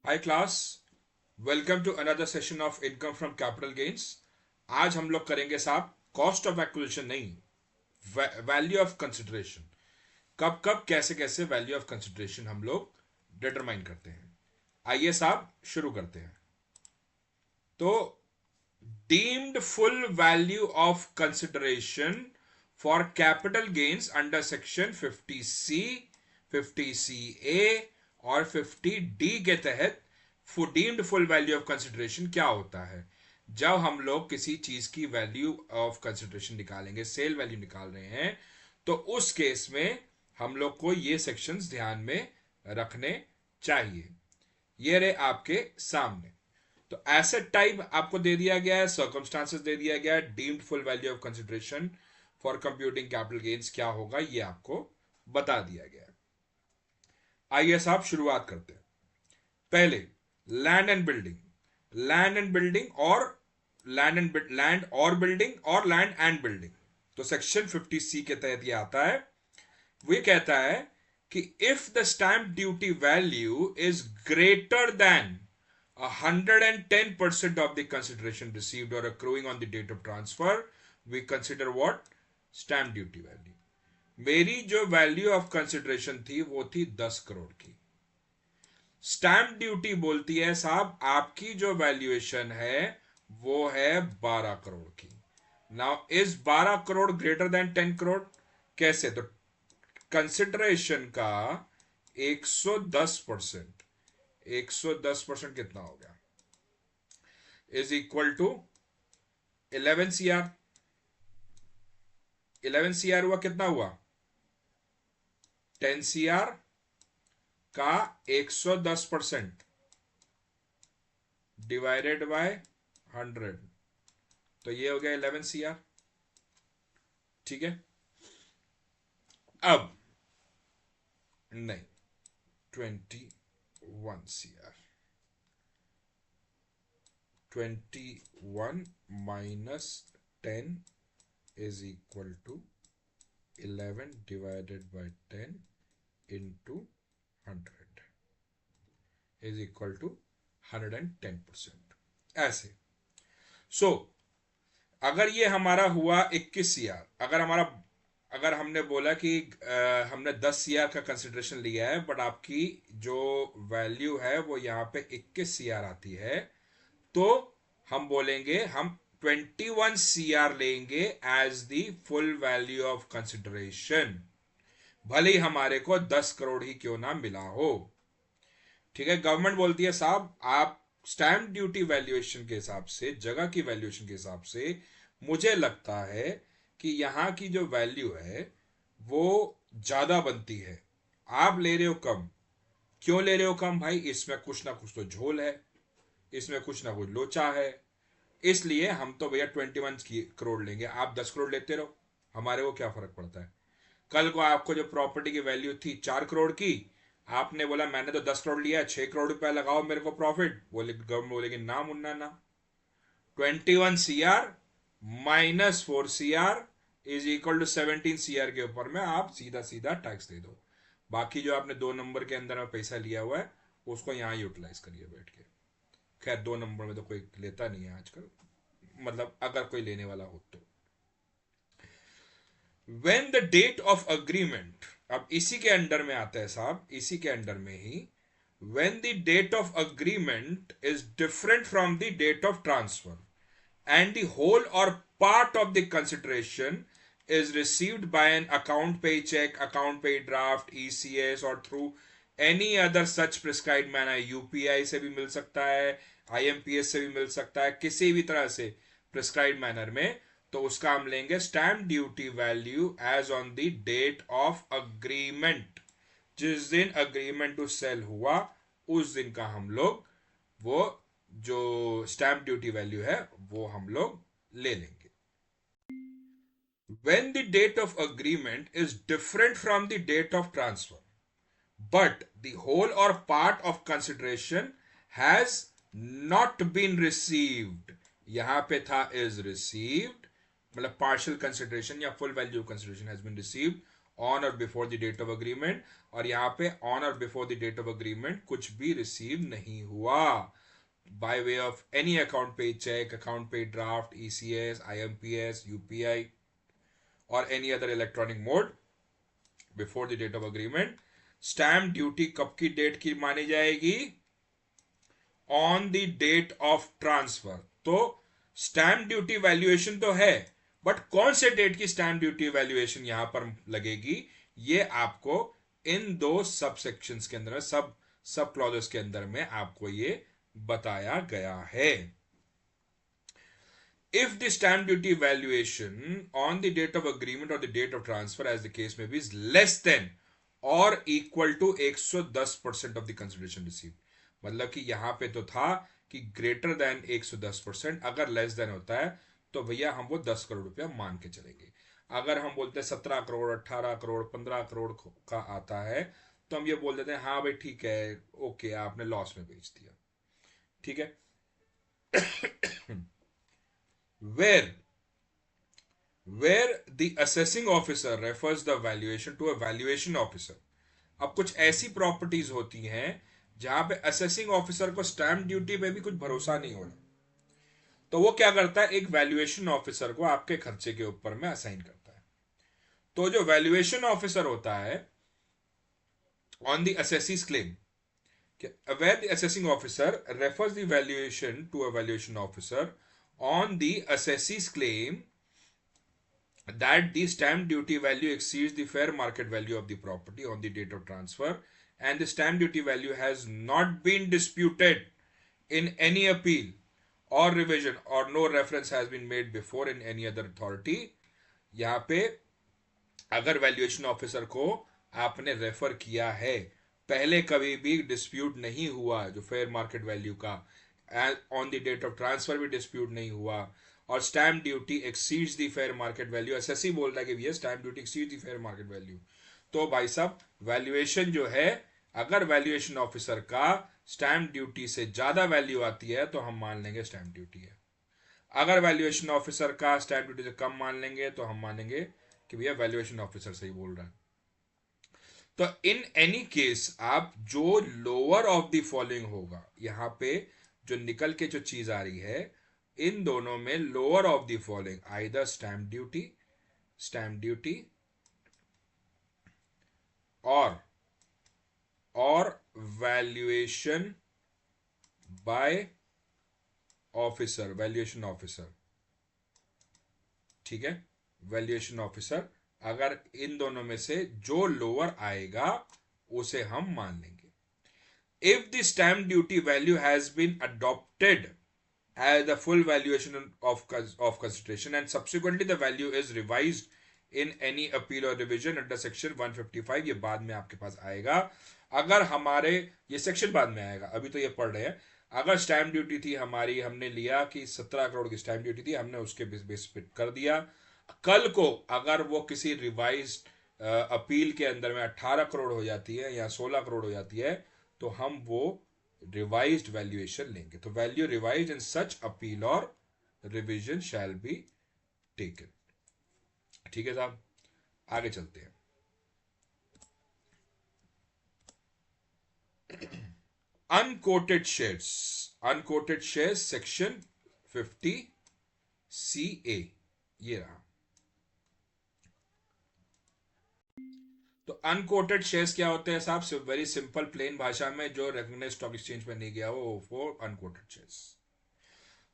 Hi class. Welcome to another session of income from capital gains. आज हम लोग करेंगे साहब कॉस्ट ऑफ एक्विजिशन नहीं, वैल्यू ऑफ कंसिडरेशन। कब कब कैसे कैसे वैल्यू ऑफ कंसिडरेशन हम लोग डिटरमाइन करते हैं। आइए साहब शुरू करते हैं। तो deemed full value of consideration for capital gains under section 50C, 50CA और 50D के तहत deemed full value of consideration क्या होता है? जब हम लोग किसी चीज की वैल्यू ऑफ कंसिडरेशन निकालेंगे, सेल वैल्यू निकाल रहे हैं, तो उस केस में हम लोग को ये सेक्शंस ध्यान में रखने चाहिए। ये रहे आपके सामने। तो एसेट टाइप आपको दे दिया गया है, सर्कमस्टांसेस दे दिया गया है, deemed full value of consideration for computing capital gains क्या होगा ये आपको बता दिया गया है। आइए साहब शुरुआत करते हैं। पहले land and building, land and building और लैंड और बिल्डिंग और लैंड एंड बिल्डिंग। तो सेक्शन 50C के तहत ये आता है। वो ये कहता है कि if the stamp duty value is greater then 110% of the consideration received or accruing on the date of transfer, we consider what? Stamp duty value. मेरी जो वैल्यू ऑफ कंसिडरेशन थी वो थी 10 करोड़ की। स्टैंप ड्यूटी बोलती है साहब आपकी जो वैल्यूएशन है वो है 12 करोड़ की। Now is 12 crore greater than 10 crore? कैसे? तो कंसिडरेशन का 110%, 110% कितना हो गया? Is equal to 11 CR। 11 CR हुआ, कितना हुआ? 10 CR का 110% डिवाइडेड बाय 100, तो ये हो गया 11 CR। ठीक है। अब नहीं, 21 CR। 21 minus 10 is equal to 11 divided by 10 into 100 is equal to 110%। ऐसे अगर ये हमारा हुआ 21 CR, अगर हमने बोला कि हमने 10 CR का कंसिडरेशन लिया है बट आपकी जो वैल्यू है वो यहाँ पे 21 CR आती है, तो हम बोलेंगे हम 21 CR लेंगे as the full value of consideration, भले ही हमारे को 10 करोड़ ही क्यों ना मिला हो। ठीक है। गवर्नमेंट बोलती है साहब आप स्टैंप ड्यूटी वैल्यूएशन के हिसाब से, जगह की वैल्यूएशन के हिसाब से मुझे लगता है कि यहां की जो वैल्यू है वो ज्यादा बनती है। आप ले रहे हो कम। क्यों ले रहे हो कम भाई? इसमें कुछ ना कुछ तो झोल है, इसमें कुछ ना कुछ लोचा है। इसलिए हम तो भैया 21 करोड़ लेंगे, आप 10 करोड़ लेते रहो, हमारे को क्या फर्क पड़ता है। कल को आपको जो प्रॉपर्टी की वैल्यू थी 4 करोड़ की, आपने बोला मैंने तो 10 करोड़ लिया, 6 करोड़ रुपया लगाओ मेरे को प्रॉफिट, बोले गवर्नमेंट बोलेगी ना मुन्ना ना। 21 CR minus 4 CR is equal to 17 CR के ऊपर में आप सीधा सीधा टैक्स दे दो। बाकी जो आपने 2 नंबर के अंदर में पैसा लिया हुआ है उसको यहाँ यूटिलाइज करिए बैठ के। खैर 2 नंबर में तो कोई लेता नहीं है आजकल, मतलब अगर कोई लेने वाला हो तो। When the date of agreement, अब इसी के अंडर में आता है साहब, इसी के अंडर में ही, when the date of agreement is different from the date of transfer and the whole or part of the consideration is received by an account pay check, account pay draft, ECS or through any other such prescribed manner, UPI से भी मिल सकता है, IMPS से भी मिल सकता है, किसी भी तरह से प्रिस्क्राइब मैनर में, तो उसका हम लेंगे stamp duty value as on the date of agreement. जिस दिन अग्रीमेंट टू सेल हुआ उस दिन का हम लोग वो जो स्टैंप ड्यूटी वैल्यू है वो हम लोग ले लेंगे। When the date of agreement is different from the date of transfer but the whole or part of consideration has not been received, यहां पे था is received, मतलब partial consideration या full value consideration has been received on or before the date of agreement, और यहाँ पे on or before the date of agreement कुछ भी रिसीव नहीं हुआ by way of any account payee cheque, account payee draft, ECS, IMPS, UPI or any other electronic mode before the date of agreement. Stamp duty कब की डेट की मानी जाएगी? On the date of transfer. तो stamp duty valuation तो है, but कौन से डेट की स्टैम्प ड्यूटी वैल्यूएशन यहां पर लगेगी, ये आपको इन दो सब सेक्शंस के अंदर, सब क्लॉजेस के अंदर में आपको ये बताया गया है। If the stamp duty valuation on the date of agreement or the date of transfer, as the case may be, is less than or equal to 110% of the consideration received, मतलब कि यहां पे तो था कि ग्रेटर देन 110%, अगर less than होता है तो भैया हम वो 10 करोड़ रुपया मान के चलेंगे। अगर हम बोलते हैं 17 करोड़, 18 करोड़, 15 करोड़ का आता है तो हम ये बोल देते हैं हाँ भाई ठीक है, ओके, आपने लॉस में बेच दिया, ठीक है। where the assessing officer refers the valuation to a valuation officer। अब कुछ ऐसी प्रॉपर्टीज होती हैं जहां पे असेसिंग ऑफिसर को स्टैम्प ड्यूटी पे भी कुछ भरोसा नहीं हो रहा, तो वो क्या करता है, एक वैल्यूएशन ऑफिसर को आपके खर्चे के ऊपर में असाइन करता है। तो जो वैल्यूएशन ऑफिसर होता है on the assessees claim, where the assessing officer refers the valuation to a valuation officer on the assessee's claim that the stamp duty value exceeds the fair market value of the property on the date of transfer and the stamp duty value has not been disputed in any appeal or revision or no reference has been made before in any other authority। यहाँ पे अगर valuation officer को आपने refer किया है, पहले कभी भी डिस्प्यूट नहीं हुआ जो फेयर मार्केट वैल्यू का, on the date of transfer भी डिस्प्यूट नहीं हुआ, और stamp duty exceeds the fair market value, SSC बोल रहा है कि भैया stamp duty exceeds the fair market value, तो भाई साहब वैल्यूएशन जो है, अगर वैल्यूएशन ऑफिसर का स्टैम्प ड्यूटी से ज्यादा वैल्यू आती है तो हम मान लेंगे स्टैम्प ड्यूटी है। अगर वैल्यूएशन ऑफिसर का स्टैम्प ड्यूटी से कम मान लेंगे तो हम मानेंगे कि भैया वैल्यूएशन ऑफिसर सही बोल रहा है। तो इन एनी केस आप जो लोअर ऑफ द फॉलोइंग होगा, यहां पे जो निकल के जो चीज आ रही है, इन दोनों में lower of the following either stamp duty or valuation by officer, valuation officer, ठीक है, वैल्यूएशन ऑफिसर, अगर इन दोनों में से जो लोअर आएगा उसे हम मान लेंगे। If the stamp duty value has been adopted as the full valuation of consideration and subsequently the value is revised in any appeal or revision under section 155, ये बाद में आपके पास आएगा। अगर हमारे, ये सेक्शन बाद में आएगा, अभी तो ये पढ़ रहे हैं। अगर स्टैम्प ड्यूटी थी हमारी, हमने लिया कि 17 करोड़ की स्टैम्प ड्यूटी थी, हमने उसके बेस पे कर दिया, कल को अगर वो किसी रिवाइज्ड अपील के अंदर में 18 करोड़ हो जाती है या 16 करोड़ हो जाती है तो हम वो रिवाइज्ड वैल्यूएशन लेंगे। तो वैल्यू रिवाइज्ड इन सच अपील और रिवीजन शैल बी टेकन। ठीक है साहब, आगे चलते हैं। अनकोटेड शेयर्स सेक्शन 50CA, ये रहा। तो अनकोटेड शेयर्स क्या होते हैं साहब? सिर्फ वेरी सिंपल प्लेन भाषा में, जो रेकग्नाइज्ड स्टॉक एक्सचेंज में नहीं गया वो अनकोटेड शेयर्स।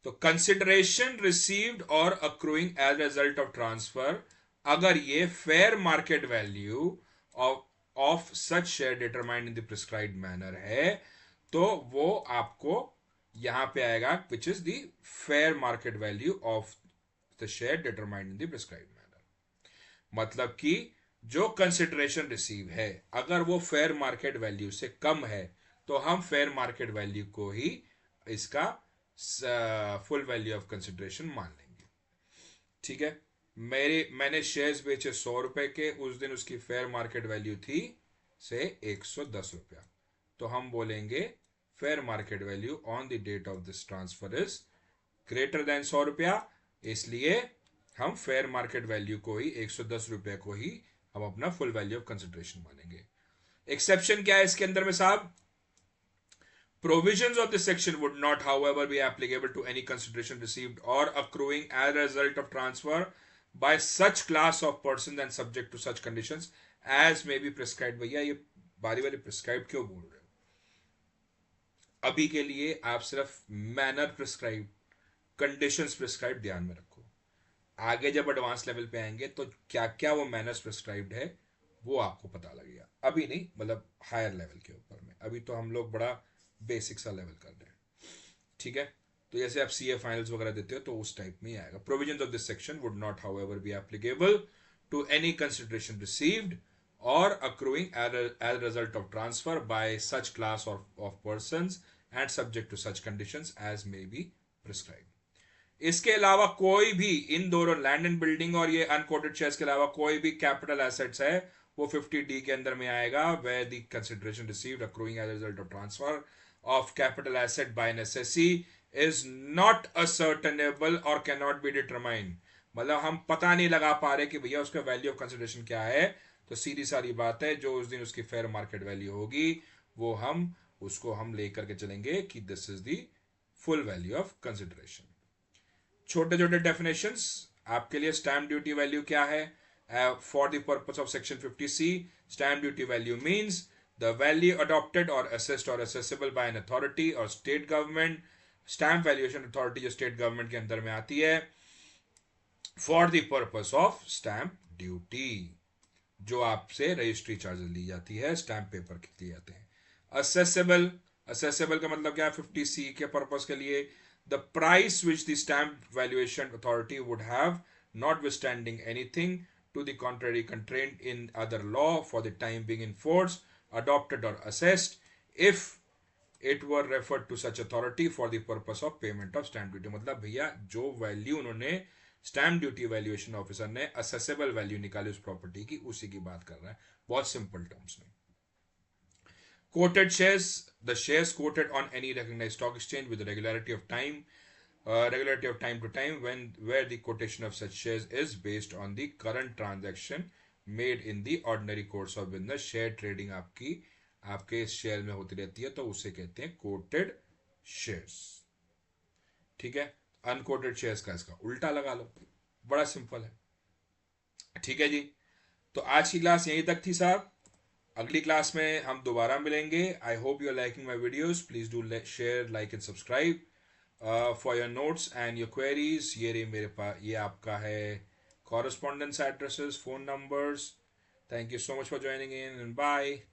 तो consideration received or accruing as result of transfer, अगर ये fair market value of such share determined in the prescribed manner है, तो वो आपको यहां पे आएगा which is the fair market value of the share determined in the prescribed manner. मतलब कि जो कंसिडरेशन रिसीव है अगर वो फेयर मार्केट वैल्यू से कम है तो हम फेयर मार्केट वैल्यू को ही इसका फुल वैल्यू ऑफ कंसिडरेशन मान लेंगे। ठीक है, मैंने शेयर्स बेचे 100 रुपए के, उस दिन उसकी फेयर मार्केट वैल्यू थी से 110 रुपया, तो हम बोलेंगे fair market value on the date of this transfer is greater than 100 रुपया, इसलिए हम फेयर मार्केट वैल्यू को ही 110 रुपये को ही हम अपना फुल वैल्यू ऑफ कंसिडरेशन मानेंगे। एक्सेप्शन क्या है इसके अंदर में साहब? Provisions of this section would not, however, be applicable to any consideration received or accruing as a result of transfer by such class of persons and subject to such conditions as may be prescribed। भैया ये बारी बारी prescribe क्यों बोल रहे हो? अभी के लिए आप सिर्फ मैनर प्रिस्क्राइब, कंडीशंस प्रिस्क्राइब ध्यान में रखो। आगे जब एडवांस लेवल पे आएंगे तो क्या क्या वो मैनर्स प्रिस्क्राइब्ड है वो आपको पता लगेगा। अभी नहीं, मतलब हायर लेवल के ऊपर में। अभी तो हम लोग बड़ा बेसिक सा लेवल कर रहे हैं, ठीक है? तो जैसे आप सीए फाइनल्स वगैरह देते हो तो उस टाइप में ही आएगा। Provisions of this section would not however be applicable to any consideration received or accruing as a result of transfer by such class of persons and subject to such conditions as may be prescribed। इसके अलावा कोई भी इन दोनों land and building और ये unquoted shares के अलावा कोई भी कैपिटल एसेट्स है वो 50D के अंदर में आएगा, where the consideration received accruing as a result of transfer of capital asset by necessity is not ascertainable or cannot be determined। मतलब हम पता नहीं लगा पा रहे कि भैया उसका वैल्यू ऑफ कंसिडरेशन क्या है, तो सीधी सारी बात है जो उस दिन उसकी फेयर मार्केट वैल्यू होगी वो हम उसको हम लेकर के चलेंगे कि this is the full value of consideration. छोटे छोटे डेफिनेशंस आपके लिए। स्टैम्प ड्यूटी वैल्यू क्या है? For the purpose of section 50C, stamp duty value means the value adopted और असेस्ड और असेसेबल बाय एन अथॉरिटी और state government. Stamp valuation authority जो स्टेट गवर्नमेंट के अंदर में आती है for the purpose of stamp duty, जो आपसे रजिस्ट्री चार्जेस ली जाती है, स्टैम्प पेपर के लिए जाते हैं। असेसेबल, असेसेबल का मतलब क्या है? 50C के पर्पस के लिए the price which the stamp valuation authority would have, notwithstanding anything to the contrary contained in other law for the time being in force, adopted or assessed, if it were referred to such authority for the purpose of payment of stamp duty। मतलब भैया जो value उन्होंने stamp duty valuation officer ने accessible value निकाली उस property की, उसी की बात कर रहा है, बहुत सिंपल टर्म्स में। Quoted shares, the shares quoted on any recognized stock exchange with regularity of time to time, when where the quotation of such shares is based on the current transaction made in the ordinary course of business। Share trading आपके share में होती रहती है तो उसे कहते हैं coated shares, ठीक है? अनकोटेड शेयर्स का इसका उल्टा लगा लो, बड़ा सिंपल है, ठीक है जी? तो आज की क्लास यहीं तक थी साहब। अगली क्लास में हम दोबारा मिलेंगे। I hope you are liking my videos. Please do share, like and subscribe for your notes and your queries. ये रही मेरे पास, ये आपका है correspondence addresses, phone numbers. Thank you so much for joining in and bye.